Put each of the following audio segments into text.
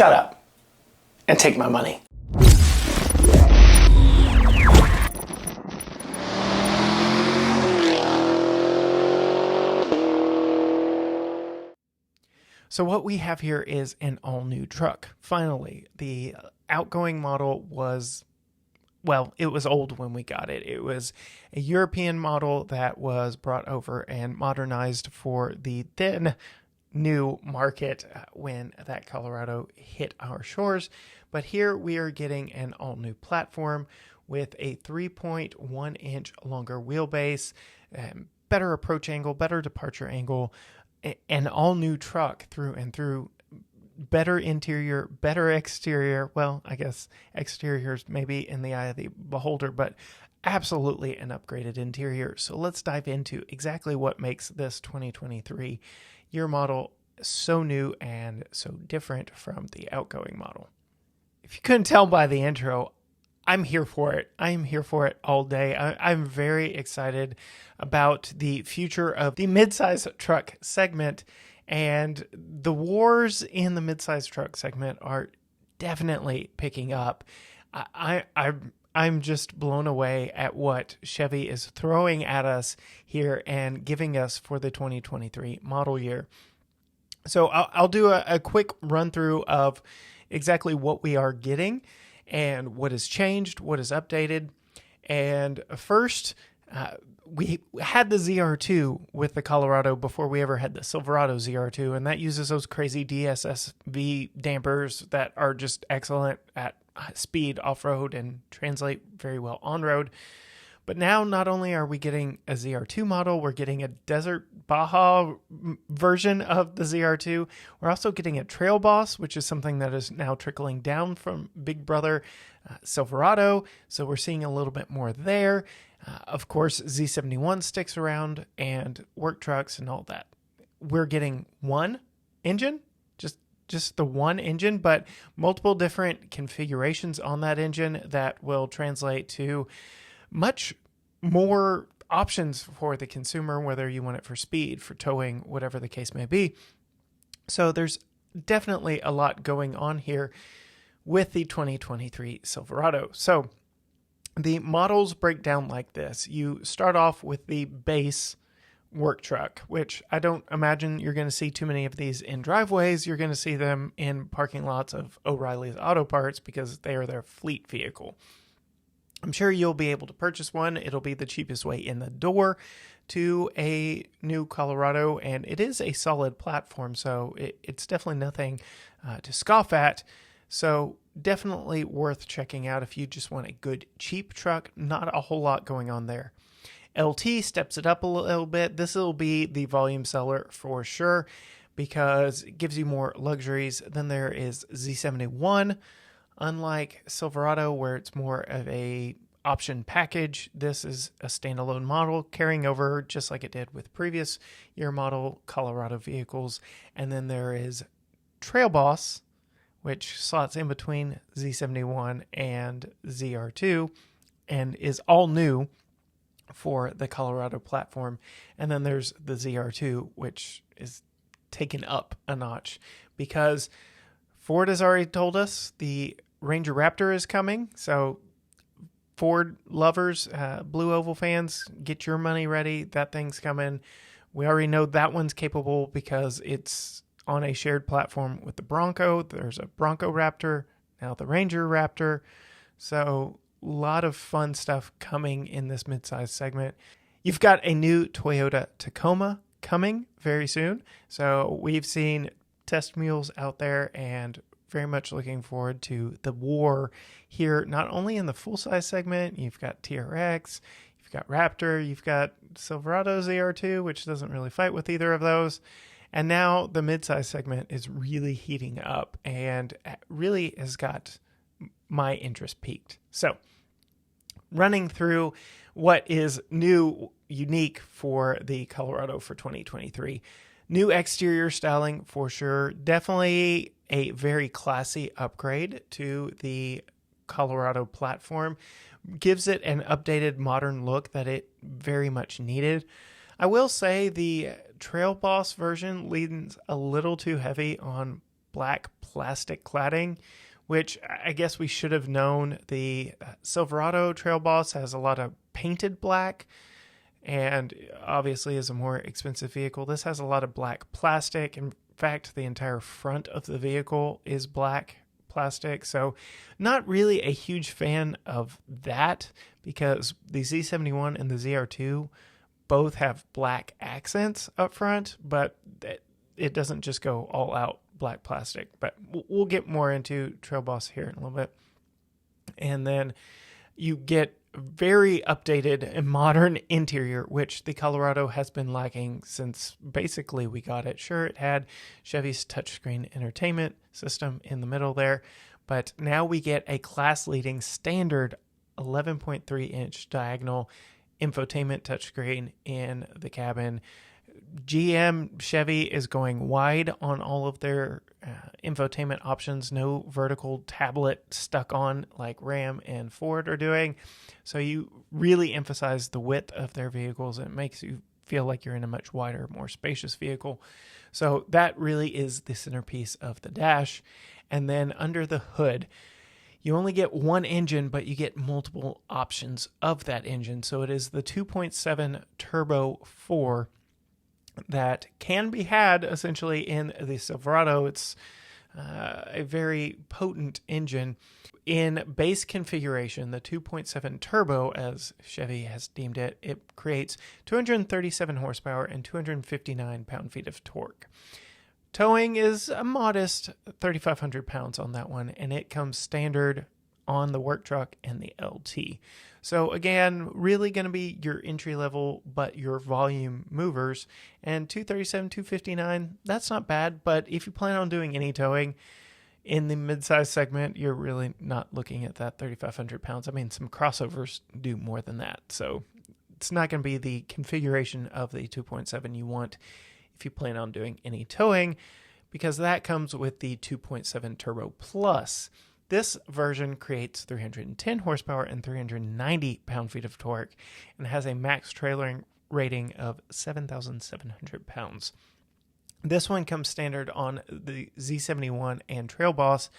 shut up and take my money. So what we have here is an all-new truck. Finally, the outgoing model was, well, it was old when we got it. It was a European model that was brought over and modernized for the then new market when that Colorado hit our shores. But here we are getting an all-new platform with a 3.1 inch longer wheelbase, better approach angle, better departure angle, an all-new truck through and through, better interior, better exterior. Well, I guess exteriors maybe in the eye of the beholder, but absolutely an upgraded interior. So let's dive into exactly what makes this 2023 year model so new and so different from the outgoing model. If you couldn't tell by the intro, I'm here for it. I'm here for it all day. I'm very excited about the future of the midsize truck segment, and the wars in the midsize truck segment are definitely picking up. I'm just blown away at what Chevy is throwing at us here and giving us for the 2023 model year. So I'll do a quick run through of exactly what we are getting and what has changed, what is updated. And first, we had the ZR2 with the Colorado before we ever had the Silverado ZR2, and that uses those crazy DSSV dampers that are just excellent at speed off-road and translate very well on-road. But now not only are we getting a ZR2 model, we're getting a Desert Baja version of the ZR2. We're also getting a Trail Boss, which is something that is now trickling down from Big Brother Silverado. So we're seeing a little bit more there. Of course, Z71 sticks around and work trucks and all that. We're getting one engine, just the one engine, but multiple different configurations on that engine that will translate to much more options for the consumer, whether you want it for speed, for towing, whatever the case may be. So there's definitely a lot going on here with the 2023 Silverado. So the models break down like this. You start off with the base work truck, which I don't imagine you're going to see too many of these in driveways. You're going to see them in parking lots of O'Reilly's Auto Parts because they are their fleet vehicle. I'm sure you'll be able to purchase one. It'll be the cheapest way in the door to a new Colorado, and it is a solid platform, so it's definitely nothing to scoff at. So definitely worth checking out if you just want a good, cheap truck. Not a whole lot going on there. LT steps it up a little bit. This will be the volume seller for sure because it gives you more luxuries. Then there is Z71. Unlike Silverado, where it's more of a option package, this is a standalone model carrying over just like it did with previous year model Colorado vehicles. And then there is Trail Boss, which slots in between Z71 and ZR2 and is all new for the Colorado platform. And then there's the ZR2, which is taken up a notch because Ford has already told us the Ranger Raptor is coming. So Ford lovers, Blue Oval fans, get your money ready. That thing's coming. We already know that one's capable because it's on a shared platform with the Bronco. There's a Bronco Raptor, now the Ranger Raptor. So a lot of fun stuff coming in this midsize segment. You've got a new Toyota Tacoma coming very soon. So we've seen test mules out there and very much looking forward to the war here, not only in the full-size segment. You've got TRX, you've got Raptor, you've got Silverado ZR2, which doesn't really fight with either of those. And now the midsize segment is really heating up and really has got my interest peaked. So running through what is new, unique for the Colorado for 2023. New exterior styling for sure. Definitely a very classy upgrade to the Colorado platform. Gives it an updated modern look that it very much needed. I will say the Trail Boss version leans a little too heavy on black plastic cladding, which I guess we should have known. The Silverado Trail Boss has a lot of painted black, and obviously is a more expensive vehicle. This has a lot of black plastic. In fact, the entire front of the vehicle is black plastic. So not really a huge fan of that, because the Z71 and the ZR2 both have black accents up front, but it doesn't just go all out black plastic. But we'll get more into Trail Boss here in a little bit. And then you get very updated and modern interior, which the Colorado has been lacking since basically we got it. Sure, it had Chevy's touchscreen entertainment system in the middle there, but now we get a class-leading standard 11.3-inch diagonal infotainment touchscreen in the cabin. GM Chevy is going wide on all of their infotainment options. No vertical tablet stuck on like Ram and Ford are doing. So you really emphasize the width of their vehicles. It makes you feel like you're in a much wider, more spacious vehicle. So that really is the centerpiece of the dash. And then under the hood, you only get one engine, but you get multiple options of that engine. So it is the 2.7 Turbo 4 that can be had essentially in the Silverado. It's a very potent engine. In base configuration, the 2.7 Turbo, as Chevy has deemed it, it creates 237 horsepower and 259 pound-feet of torque. Towing is a modest 3,500 pounds on that one, and it comes standard on the work truck and the LT. So again, really going to be your entry level, but your volume movers. And 237, 259, that's not bad. But if you plan on doing any towing in the midsize segment, you're really not looking at that 3,500 pounds. I mean, some crossovers do more than that. So it's not going to be the configuration of the 2.7 you want if you plan on doing any towing, because that comes with the 2.7 Turbo Plus. This version creates 310 horsepower and 390 pound-feet of torque and has a max trailering rating of 7,700 pounds. This one comes standard on the Z71 and Trail Boss,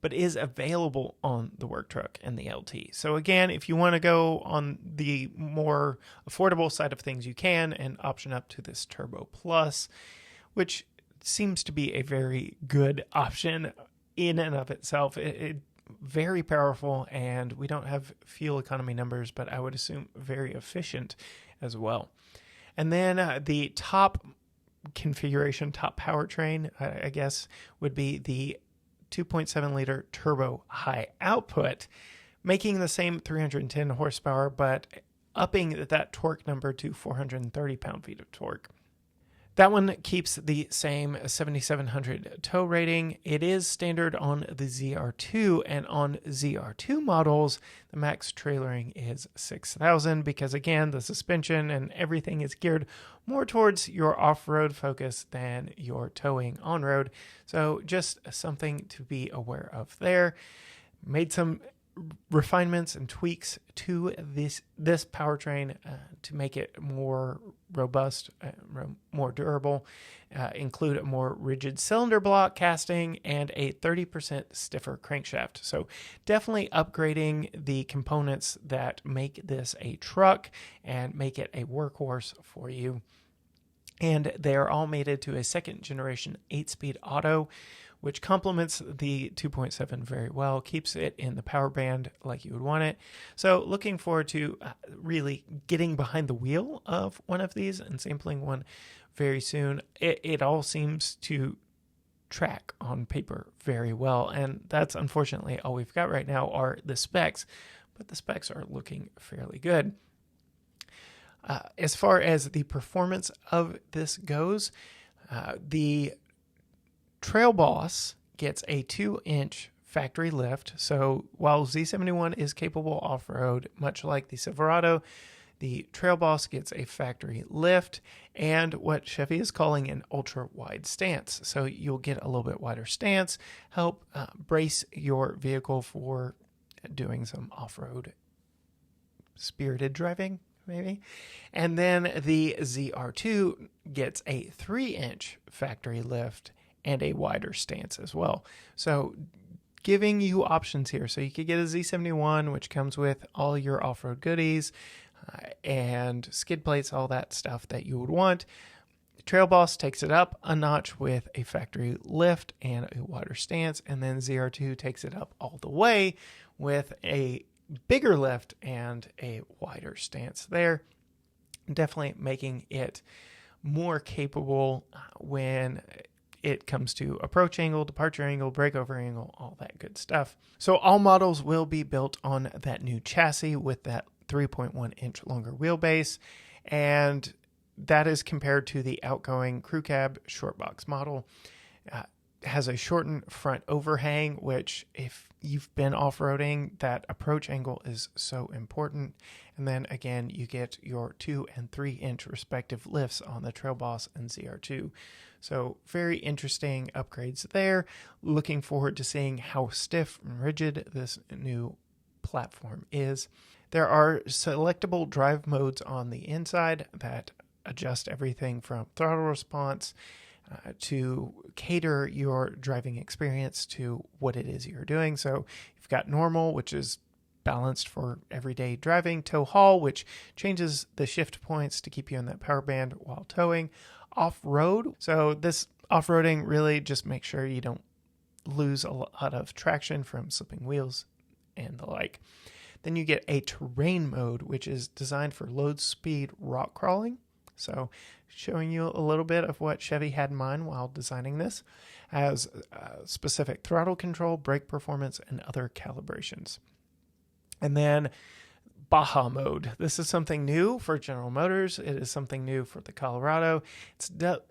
but is available on the work truck and the LT. So again, if you want to go on the more affordable side of things, you can, and option up to this Turbo Plus, which seems to be a very good option in and of itself. It very powerful, and we don't have fuel economy numbers, but I would assume very efficient as well. And then the top configuration, top powertrain, I guess, would be the 2.7 liter turbo high output, making the same 310 horsepower, but upping that torque number to 430 pound-feet of torque. That one keeps the same 7,700 tow rating. It is standard on the ZR2, and on ZR2 models, the max trailering is 6,000 because, again, the suspension and everything is geared more towards your off-road focus than your towing on-road. So just something to be aware of there. Made some refinements and tweaks to this powertrain to make it more robust, more durable, include a more rigid cylinder block casting and a 30% stiffer crankshaft. So definitely upgrading the components that make this a truck and make it a workhorse for you. And they are all mated to a second generation 8-speed auto, which complements the 2.7 very well, keeps it in the power band like you would want it. So looking forward to really getting behind the wheel of one of these and sampling one very soon. It all seems to track on paper very well, and that's unfortunately all we've got right now are the specs, but the specs are looking fairly good. As far as the performance of this goes, the Trail Boss gets a 2-inch factory lift. So while Z71 is capable off-road, much like the Silverado, the Trail Boss gets a factory lift and what Chevy is calling an ultra-wide stance. So you'll get a little bit wider stance, help brace your vehicle for doing some off-road spirited driving, maybe. And then the ZR2 gets a 3-inch factory lift and a wider stance as well. So giving you options here. So you could get a Z71, which comes with all your off-road goodies and skid plates, all that stuff that you would want. Trail Boss takes it up a notch with a factory lift and a wider stance, and then ZR2 takes it up all the way with a bigger lift and a wider stance there. Definitely making it more capable when it comes to approach angle, departure angle, breakover angle, all that good stuff. So all models will be built on that new chassis with that 3.1 inch longer wheelbase, and that is compared to the outgoing crew cab short box model. Has a shortened front overhang, which if you've been off-roading, that approach angle is so important. And then again, you get your 2 and 3 inch respective lifts on the Trail Boss and ZR2. So very interesting upgrades there. Looking forward to seeing how stiff and rigid this new platform is. There are selectable drive modes on the inside that adjust everything from throttle response to cater your driving experience to what it is you're doing. So you've got normal, which is balanced for everyday driving, tow haul, which changes the shift points to keep you in that power band while towing, off-road. So this off-roading really just makes sure you don't lose a lot of traction from slipping wheels and the like. Then you get a terrain mode, which is designed for low speed rock crawling. So showing you a little bit of what Chevy had in mind while designing this, as specific throttle control, brake performance, and other calibrations. And then Baja mode. This is something new for General Motors. It is something new for the Colorado.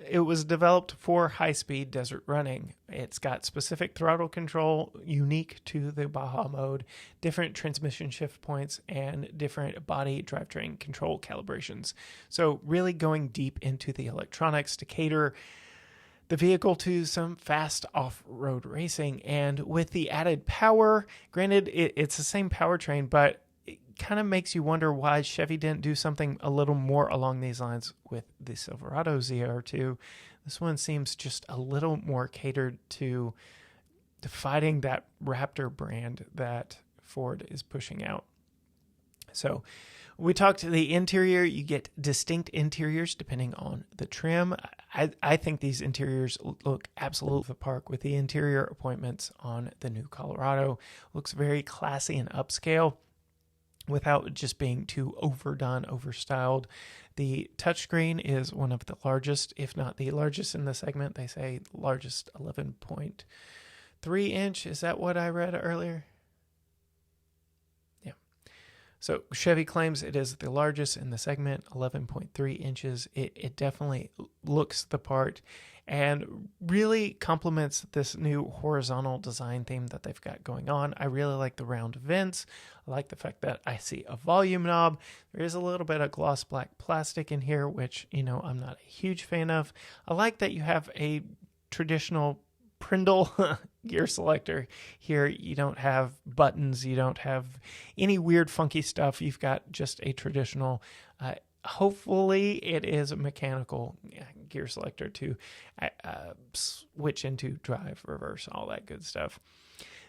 It was developed for high-speed desert running. It's got specific throttle control unique to the Baja mode, different transmission shift points, and different body drivetrain control calibrations. So really going deep into the electronics to cater the vehicle to some fast off-road racing. And with the added power, granted, it's the same powertrain, but it kind of makes you wonder why Chevy didn't do something a little more along these lines with the Silverado ZR2. This one seems just a little more catered to fighting that Raptor brand that Ford is pushing out. So we talked the interior. You get distinct interiors depending on the trim. I think these interiors look absolutely the park with the interior appointments on the new Colorado. Looks very classy and upscale without just being too overdone, overstyled. The touchscreen is one of the largest, if not the largest in the segment. They say largest 11.3 inch. Is that what I read earlier? Yeah. So Chevy claims it is the largest in the segment, 11.3 inches. It definitely looks the part and really complements this new horizontal design theme that they've got going on. I really like the round vents. I like the fact that I see a volume knob. There is a little bit of gloss black plastic in here, which, I'm not a huge fan of. I like that you have a traditional Prindle gear selector here. You don't have buttons. You don't have any weird funky stuff. You've got just a traditional, hopefully it is a mechanical gear selector to switch into drive, reverse, all that good stuff.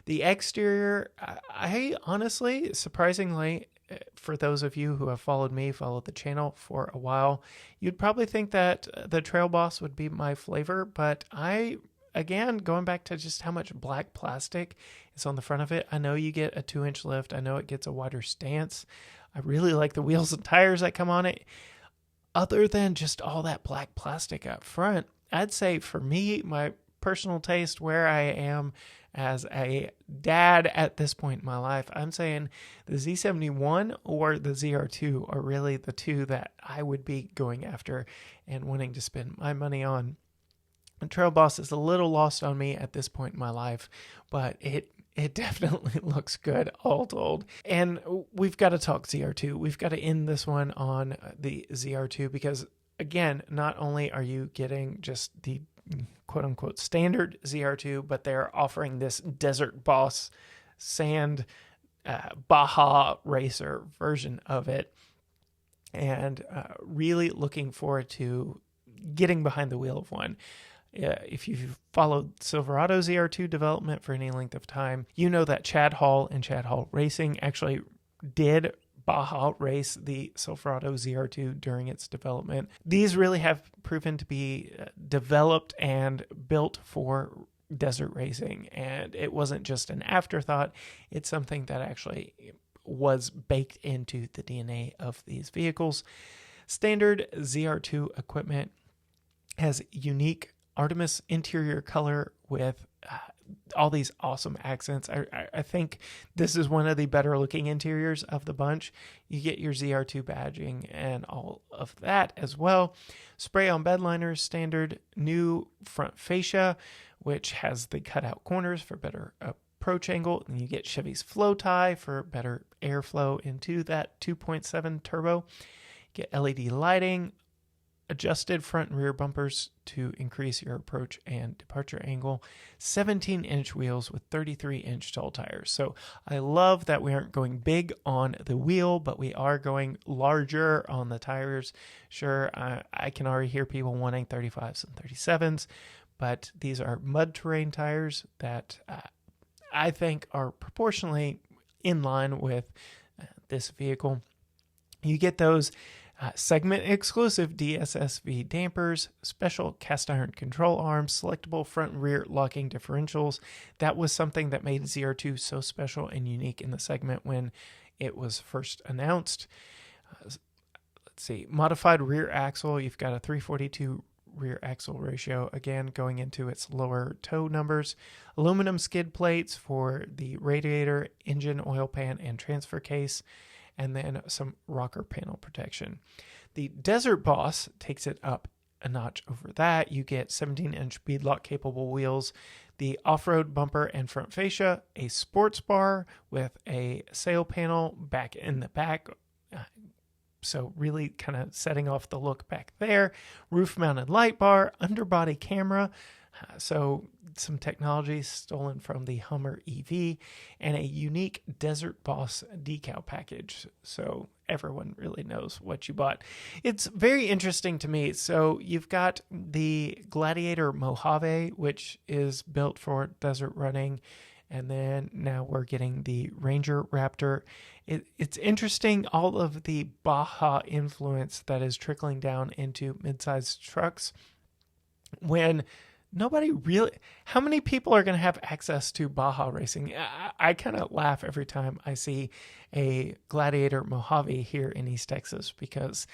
The exterior, I honestly, surprisingly, for those of you who have followed the channel for a while, you'd probably think that the Trail Boss would be my flavor, but again, going back to just how much black plastic is on the front of it, I know you get a 2-inch lift. I know it gets a wider stance. I really like the wheels and tires that come on it. Other than just all that black plastic up front, I'd say for me, my personal taste, where I am as a dad at this point in my life, I'm saying the Z71 or the ZR2 are really the two that I would be going after and wanting to spend my money on. And Trail Boss is a little lost on me at this point in my life, but it definitely looks good all told. And we've got to talk ZR2. We've got to end this one on the ZR2 because, again, not only are you getting just the quote-unquote standard ZR2, but they're offering this Desert Boss Sand Baja Racer version of it. And really looking forward to getting behind the wheel of one. If you've followed Silverado ZR2 development for any length of time, you know that Chad Hall and Chad Hall Racing actually did Baja race the Silverado ZR2 during its development. These really have proven to be developed and built for desert racing, and it wasn't just an afterthought. It's something that actually was baked into the DNA of these vehicles. Standard ZR2 equipment has unique Artemis interior color with all these awesome accents. I think this is one of the better looking interiors of the bunch. You get your ZR2 badging and all of that as well. Spray on bed liners, standard. New front fascia, which has the cutout corners for better approach angle. And you get Chevy's flow tie for better airflow into that 2.7 turbo. Get LED lighting, adjusted front and rear bumpers to increase your approach and departure angle, 17-inch wheels with 33-inch tall tires. So I love that we aren't going big on the wheel, but we are going larger on the tires. Sure, I can already hear people wanting 35s and 37s, but these are mud terrain tires that I think are proportionally in line with this vehicle. You get those segment exclusive DSSV dampers, special cast iron control arms, selectable front and rear locking differentials. That was something that made ZR2 so special and unique in the segment when it was first announced. Let's see, modified rear axle. You've got a 342 rear axle ratio, again going into its lower toe numbers. Aluminum skid plates for the radiator, engine oil pan, and transfer case. And then some rocker panel protection. The Desert Boss takes it up a notch over that. You get 17-inch beadlock capable wheels, the off-road bumper and front fascia, a sports bar with a sail panel back in the back. So really kind of setting off the look back there. Roof-mounted light bar, underbody camera. So some technology stolen from the Hummer EV, and a unique Desert Boss decal package. So everyone really knows what you bought. It's very interesting to me. So you've got the Gladiator Mojave, which is built for desert running. And then now we're getting the Ranger Raptor. It's interesting, all of the Baja influence that is trickling down into mid-sized trucks when nobody really, how many people are going to have access to Baja racing? I kind of laugh every time I see a Gladiator Mojave here in East Texas because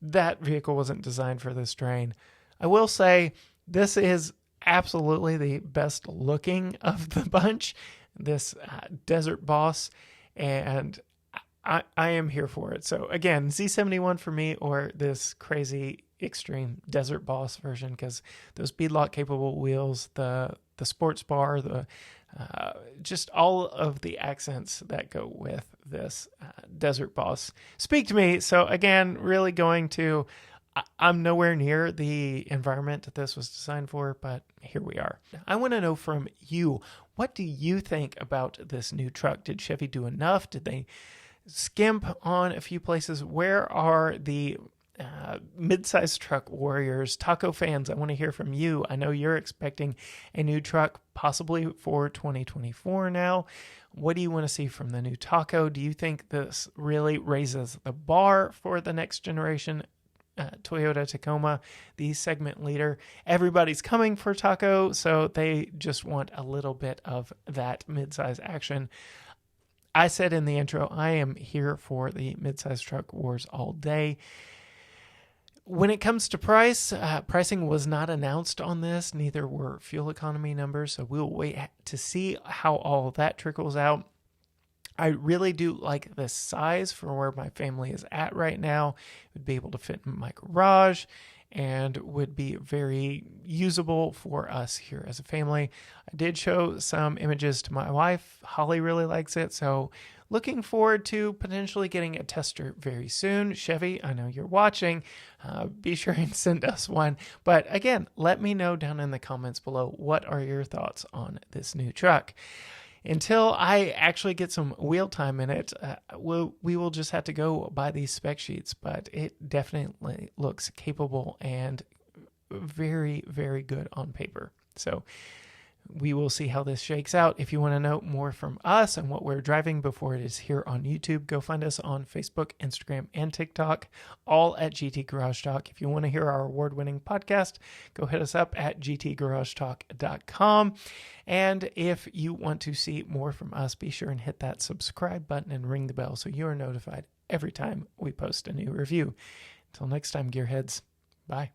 that vehicle wasn't designed for this terrain. I will say this is absolutely the best looking of the bunch, this Desert Boss, and I am here for it. So again, Z71 for me, or this crazy extreme Desert Boss version, because those beadlock capable wheels, the sports bar, the just all of the accents that go with this Desert Boss speak to me. So again, really going to, I'm nowhere near the environment that this was designed for, but here we are. I want to know from you, what do you think about this new truck? Did Chevy do enough? Did they skimp on a few places? Where are the mid-sized truck warriors, taco fans? I want to hear from you. I know you're expecting a new truck possibly for 2024 now. What do you want to see from the new taco? Do you think this really raises the bar for the next generation Toyota Tacoma, the segment leader? Everybody's coming for taco, so they just want a little bit of that mid-size action. I said in the intro, I am here for the mid-size truck wars all day. When it comes to pricing was not announced on this. Neither were fuel economy numbers, so we'll wait to see how all that trickles out. I really do like this size for where my family is at right now. It would be able to fit in my garage and would be very usable for us here as a family. I did show some images to my wife. Holly really likes it, so looking forward to potentially getting a tester very soon. Chevy, I know you're watching. Be sure and send us one. But again, let me know down in the comments below, what are your thoughts on this new truck? Until I actually get some wheel time in it, we will just have to go by these spec sheets, but it definitely looks capable and very, very good on paper. So we will see how this shakes out. If you want to know more from us and what we're driving before it is here on YouTube, go find us on Facebook, Instagram, and TikTok, all at GT Garage Talk. If you want to hear our award-winning podcast, go hit us up at gtgaragetalk.com. And if you want to see more from us, be sure and hit that subscribe button and ring the bell so you are notified every time we post a new review. Until next time, gearheads, bye.